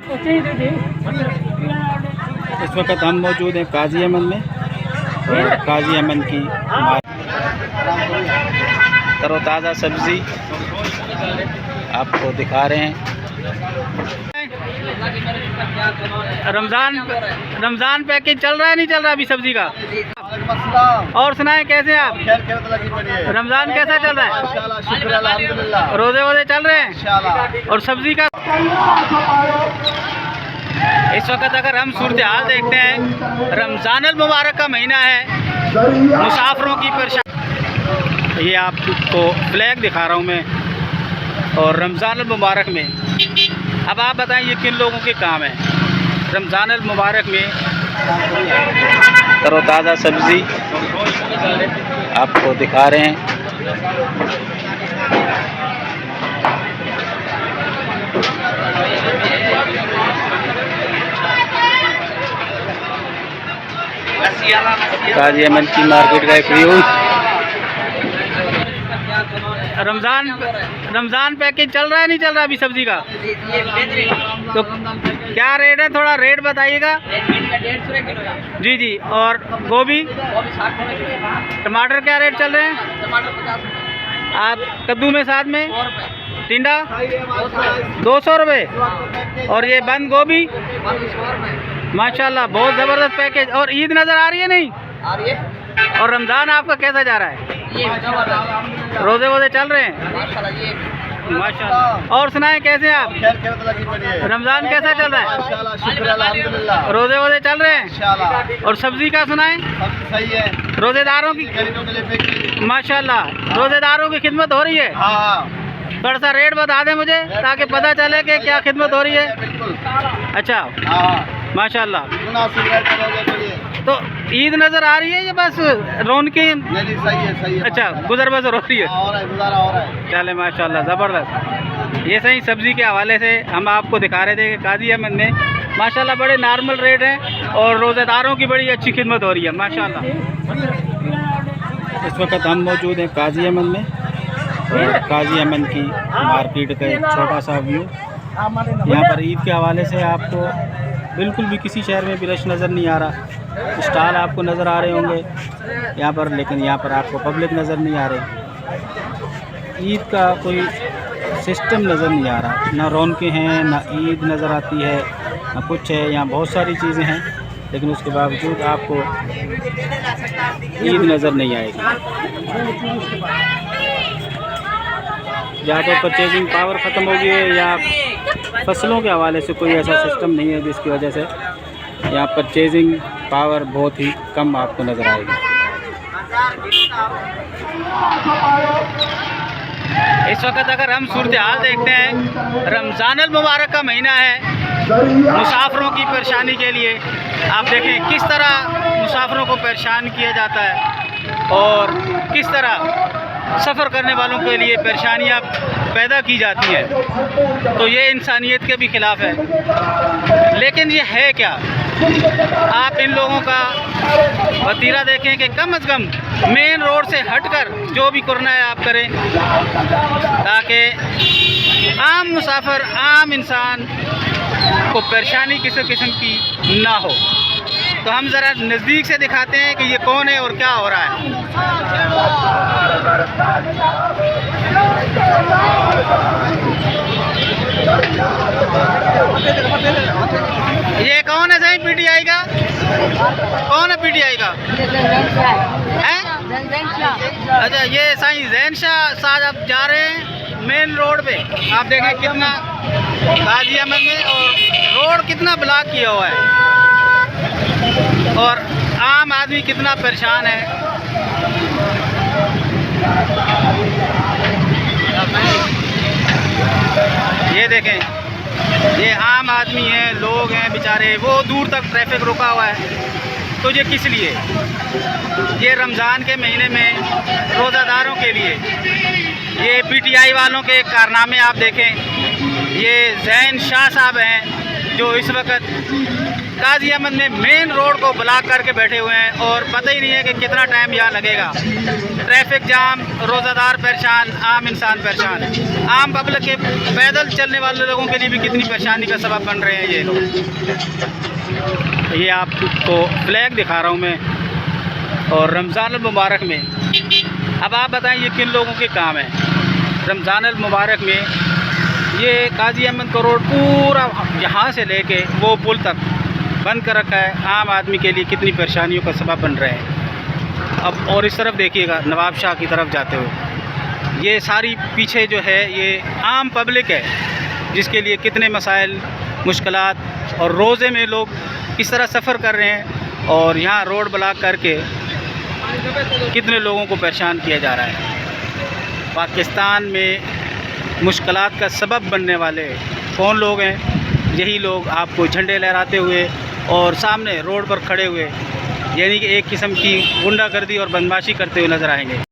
इस वक्त हम मौजूद हैं काजी अमन में और काजी अमन की तरोताज़ा सब्ज़ी आपको दिखा रहे हैं। रमज़ान पैकेज चल रहा है नहीं चल रहा अभी सब्ज़ी का? और सुनाएं कैसे हैं आप? रमज़ान कैसा चल रहा है? रोज़े वोज़े चल रहे हैं? और सब्ज़ी का इस वक्त अगर हम सूरत हाल देखते हैं, रमज़ानुल मुबारक का महीना है, मुसाफिरों की परेशानी। ये आपको फ्लैग दिखा रहा हूँ मैं, और रमज़ानुल मुबारक में अब आप बताएं ये किन लोगों के काम है। रमज़ानुल मुबारक में तरोताज़ा सब्ज़ी आपको दिखा रहे हैं। काजी अमन की मार्केट का एक व्यू। रमज़ान पैकेज चल रहा है नहीं चल रहा अभी सब्जी का? तो क्या रेट है, थोड़ा रेट बताइएगा। जी जी। और गोभी टमाटर क्या रेट चल रहे हैं? आप कद्दू में साथ में टिंडा 200 रुपये, और ये बंद गोभी माशाल्लाह बहुत ज़बरदस्त पैकेज। और ईद नज़र आ रही है नहीं? आ रही है। और रमज़ान आपका कैसा जा रहा है? रोज़े वोज़े चल रहे हैं माशाल्लाह। और सुनाएं कैसे हैं आप? रमज़ान कैसा चल रहा है? रोज़े वोज़े चल रहे हैं? और सब्ज़ी का सुनाएं? सही है। रोज़ेदारों की माशाल्लाह रोज़ेदारों की खिदमत हो रही है। थोड़ा सा रेट बता दें मुझे ताकि पता चले कि क्या खिदमत हो रही है। अच्छा माशाल्लाह। तो ईद नज़र आ रही है ये बस रौनकी? सही है। अच्छा गुजर बसर हो रही है। चले माशाल्लाह ज़बरदस्त। ये सही सब्ज़ी के हवाले से हम आपको दिखा रहे थे कि काजी अमन में माशाल्लाह बड़े नॉर्मल रेट हैं और रोज़ेदारों की बड़ी अच्छी खिदमत हो रही है माशाल्लाह। इस वक्त हम मौजूद हैं काजी अमन में और काजी अमन की मार्केट का एक छोटा सा व्यू। यहाँ पर ईद के हवाले से आपको बिल्कुल भी किसी शहर में भी रश नज़र नहीं आ रहा। स्टॉल आपको नज़र आ रहे होंगे यहाँ पर, लेकिन यहाँ पर आपको पब्लिक नज़र नहीं आ रही। ईद का कोई सिस्टम नज़र नहीं आ रहा, ना रौनकें हैं, ना ईद नज़र आती है, ना कुछ है। यहाँ बहुत सारी चीज़ें हैं लेकिन उसके बावजूद आपको ईद नज़र नहीं आएगी। या तो परचेजिंग पावर ख़त्म हो गई है या फसलों के हवाले से कोई ऐसा सिस्टम नहीं है जिसकी वजह से यहाँ परचेजिंग पावर बहुत ही कम आपको नज़र आएगी। इस वक्त अगर हम सूरत हाल देखते हैं, रमज़ानुल मुबारक का महीना है, मुसाफिरों की परेशानी के लिए आप देखें किस तरह मुसाफिरों को परेशान किया जाता है और किस तरह सफ़र करने वालों के लिए परेशानियां पैदा की जाती हैं। तो ये इंसानियत के भी ख़िलाफ़ है। लेकिन ये है क्या? आप इन लोगों का वतीरा देखें कि कम से कम मेन रोड से हटकर जो भी करना है आप करें, ताकि आम मुसाफिर आम इंसान को परेशानी किसी किस्म की ना हो। तो हम ज़रा नज़दीक से दिखाते हैं कि ये कौन है और क्या हो रहा है। ये कौन है सही पीटीआई का? कौन है पीटीआई का? हैं? अच्छा ये सही जैन शाह साहब आप जा रहे हैं मेन रोड पे। आप देखें कितना काजी अमन में और रोड कितना ब्लॉक किया हुआ है और आम आदमी कितना परेशान है। ये देखें, ये आम आदमी हैं, लोग हैं बेचारे, वो दूर तक ट्रैफिक रुका हुआ है। तो ये किस लिए? ये रमज़ान के महीने में रोज़ादारों के लिए। ये पीटीआई वालों के कारनामे आप देखें। ये जैन शाह साहब हैं, जो इस वक्त गाजी अहमद में मेन रोड को ब्लॉक करके बैठे हुए हैं और पता ही नहीं है कि कितना टाइम यहाँ लगेगा। ट्रैफिक जाम, रोज़ादार परेशान, आम इंसान परेशान, आम पब्लिक के पैदल चलने वाले लोगों के लिए भी कितनी परेशानी का सबब बन रहे हैं ये लोग। ये आपको फ्लैग दिखा रहा हूँ मैं, और रमज़ान मुबारक में अब आप बताएं ये किन लोगों के काम है। रमज़ान मुबारक में ये गाजी अहमद का रोड पूरा यहाँ से लेके वो पुल तक बंद कर रखा है। आम आदमी के लिए कितनी परेशानियों का सबब बन रहे हैं। अब और इस तरफ देखिएगा नवाब शाह की तरफ जाते हुए, ये सारी पीछे जो है ये आम पब्लिक है जिसके लिए कितने मसाइल, मुश्किलात और रोज़े में लोग किस तरह सफ़र कर रहे हैं, और यहाँ रोड ब्लॉक करके कितने लोगों को परेशान किया जा रहा है। पाकिस्तान में मुश्किलात का सबब बनने वाले कौन लोग हैं? यही लोग आपको झंडे लहराते हुए और सामने रोड पर खड़े हुए, यानी कि एक किस्म की गुंडागर्दी और बदमाशी करते हुए नज़र आएंगे।